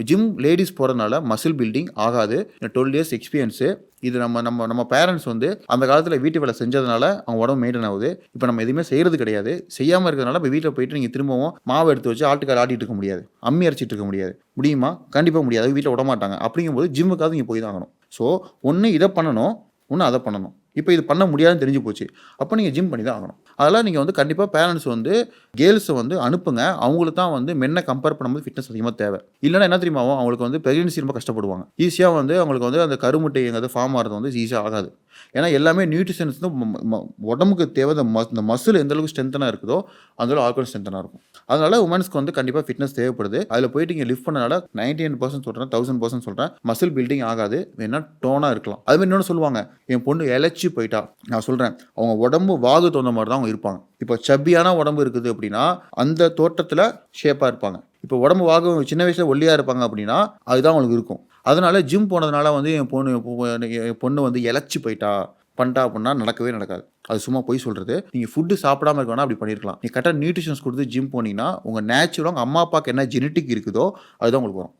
Gym ladies போகிறதுனால muscle building ஆகாது. 12 years experience. இது நம்ம நம்ம நம்ம பேரண்ட்ஸ் வந்து அந்த காலத்தில் வீட்டு வேலை செஞ்சதுனால அவங்க உடம்பு மெயின்டைன் ஆகுது. இப்போ நம்ம எதுவுமே செய்கிறது கிடையாது. செய்யாமல் இருக்கிறதுனால இப்போ வீட்டில் போயிட்டு நீங்கள் திரும்பவும் மாவு எடுத்து வச்சு ஆட்டுக்கால் ஆட்டிட்டு இருக்க முடியாது, அம்மி அரைச்சிட்டு இருக்க முடியாது. முடியுமா? கண்டிப்பாக முடியாது. வீட்டில் விட மாட்டாங்க. அப்படிங்கும்போது ஜிம்முக்காவது நீங்கள் போய் தான் ஆகணும். ஸோ ஒன்று இதை பண்ணணும், ஒன்று அதை பண்ணணும். இப்போ இது பண்ண முடியாதுன்னு தெரிஞ்சு போச்சு. அப்போ நீங்கள் ஜிம் பண்ணி தான் ஆகணும். அதெல்லாம் நீங்கள் வந்து கண்டிப்பாக பேரண்ட்ஸ் வந்து கேர்ள்ஸை வந்து அனுப்புங்க. அவங்களுக்கு தான் வந்து மென்னை கம்பேர் பண்ணும்போது ஃபிட்னஸ் அதிகமாக தேவை. இல்லைன்னா என்ன தெரியுமா ஆகும்? அவங்களுக்கு வந்து பிரெக்னன்சி ரொம்ப கஷ்டப்படுவாங்க. ஈஸியாக வந்து அவங்களுக்கு வந்து அந்த கருமுட்டைங்கிறது ஃபார்ம் ஆகிறது வந்து ஈஸியாக ஆகாது. ஏன்னா எல்லாமே நியூட்ரிஷன்ஸ் உடம்புக்கு தேவை. இந்த மசில் எந்த அளவுக்கு ஸ்ட்ரென்த்தனாக இருக்குதோ அந்த ஆல்கோல் ஸ்ட்ரென்த்தனாக இருக்கும். அதனால உமன்ஸ்க்கு வந்து கண்டிப்பாக ஃபிட்னஸ் தேவைப்படுது. அதில் போயிட்டு இங்கே லிஃப்ட் பண்ணனால 99% சொல்கிறேன், 1000% சொல்கிறேன், மசில் பில்டிங் ஆகாது. வேணா டோனாக இருக்கலாம். அதுமாதிரி இன்னொன்று சொல்லுவாங்க, என் பொண்ணு இழைச்சி போயிட்டா. நான் சொல்கிறேன், அவங்க உடம்பு வாகு தகுந்த மாதிரி தான் அவங்க இருப்பாங்க. இப்போ சப்பியான உடம்பு இருக்குது அப்படின்னா அந்த தோட்டத்தில் ஷேப்பாக இருப்பாங்க. இப்போ உடம்பு வாகு சின்ன வயசில் ஒல்லியாக இருப்பாங்க அப்படின்னா அதுதான் அவங்களுக்கு இருக்கும். அதனால ஜிம் போனதுனால வந்து என் பொண்ணு வந்து இழைச்சி போயிட்டா பண்ணிட்டா அப்படின்னா நடக்கவே நடக்காது. அது சும்மா போய் சொல்கிறது. நீங்கள் ஃபுட்டு சாப்பிடாம இருக்கணும்னா அப்படி பண்ணியிருக்கலாம். நீங்கள் கரெக்டாக நியூட்ரிஷன்ஸ் கொடுத்து ஜிம் போனீங்கன்னா உங்கள் நேச்சுரலாக உங்கள் அம்மா அப்பாவுக்கு என்ன ஜெனட்டிக் இருக்குதோ அதுதான் உங்களுக்கு வரும்.